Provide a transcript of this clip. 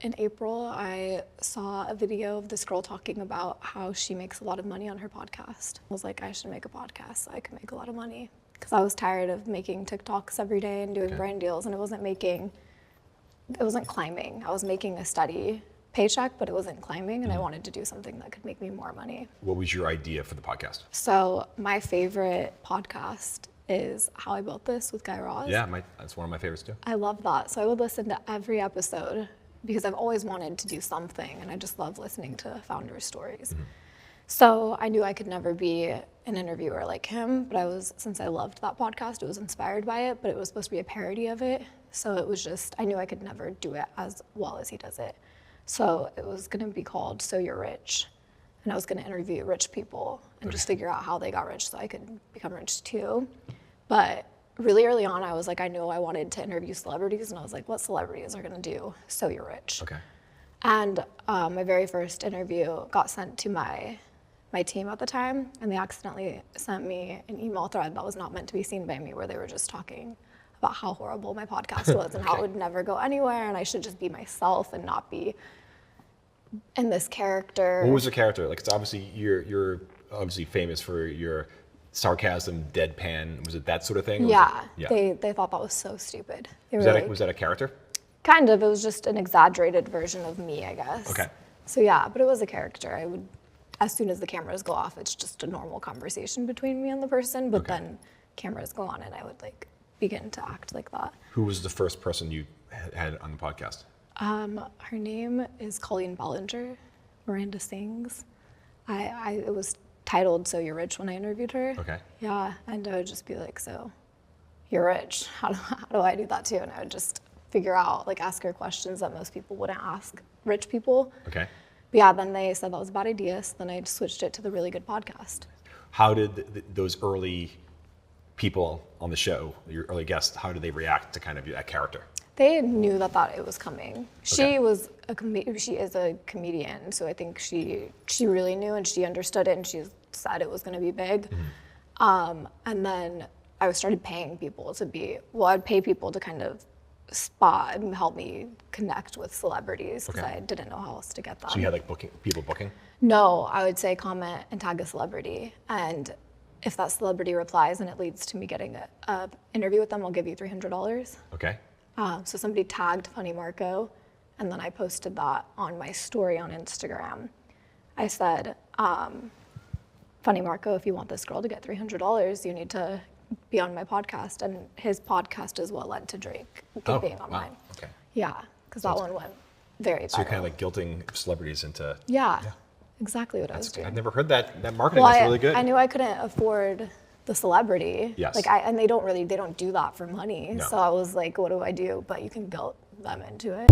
in April, I saw a video of this girl talking about how she makes a lot of money on her podcast. I was like, I should make a podcast so I can make a lot of money. Because I was tired of making TikToks every day and doing brand deals, and it wasn't climbing. I was making a steady paycheck, but it wasn't climbing, and I wanted to do something that could make me more money. What was your idea for the podcast? So my favorite podcast is How I Built This with Guy Raz. Yeah, that's one of my favorites too. I love that. So I would listen to every episode because I've always wanted to do something, and I just love listening to founder stories. So I knew I could never be an interviewer like him, but since I loved that podcast, it was inspired by it, but it was supposed to be a parody of it. So it was just, I knew I could never do it as well as he does it. So it was gonna be called So You're Rich. And I was gonna interview rich people and just figure out how they got rich so I could become rich too. But really early on, I was like, I knew I wanted to interview celebrities, and I was like, what celebrities are gonna do So You're Rich? Okay. And my very first interview got sent to my team at the time, and they accidentally sent me an email thread that was not meant to be seen by me, where they were just talking about how horrible my podcast was and how it would never go anywhere, and I should just be myself and not be in this character. What was the character? Like, it's obviously you're obviously famous for your sarcasm, deadpan. Was it that sort of thing? Yeah. They thought that was so stupid. Was that a character? Kind of. It was just an exaggerated version of me, I guess. Okay. So yeah, but it was a character. As soon as the cameras go off, it's just a normal conversation between me and the person, but then cameras go on and I would begin to act like that. Who was the first person you had on the podcast? Her name is Colleen Ballinger. Miranda sings. It was titled So You're Rich when I interviewed her. Okay. Yeah, and I would just be like, so you're rich. How do I do that too? And I would just figure out, ask her questions that most people wouldn't ask rich people. Okay. But yeah, then they said that was a bad idea, so then I switched it to the Really Good Podcast. How did those early people on the show, your early guests, how did they react to kind of that character? They knew that it was coming. She is a comedian, so I think she really knew and she understood it, and she said it was going to be big. And then I started paying people I'd pay people to kind of spot and help me connect with celebrities because I didn't know how else to get them. So you had people booking? No, I would say comment and tag a celebrity, and if that celebrity replies and it leads to me getting an interview with them, I'll give you $300. Okay. So somebody tagged Funny Marco, and then I posted that on my story on Instagram. I said, Funny Marco, if you want this girl to get $300, you need to be on my podcast. And his podcast is what led to Drake being on mine. Okay. Yeah, because that one went very viral. So you're kind of guilting celebrities into... Yeah, exactly what I was doing. I've never heard that. That marketing is really good. I knew I couldn't afford the celebrity. Yes. And they don't do that for money. No. So I was like, what do I do? But you can guilt them into it.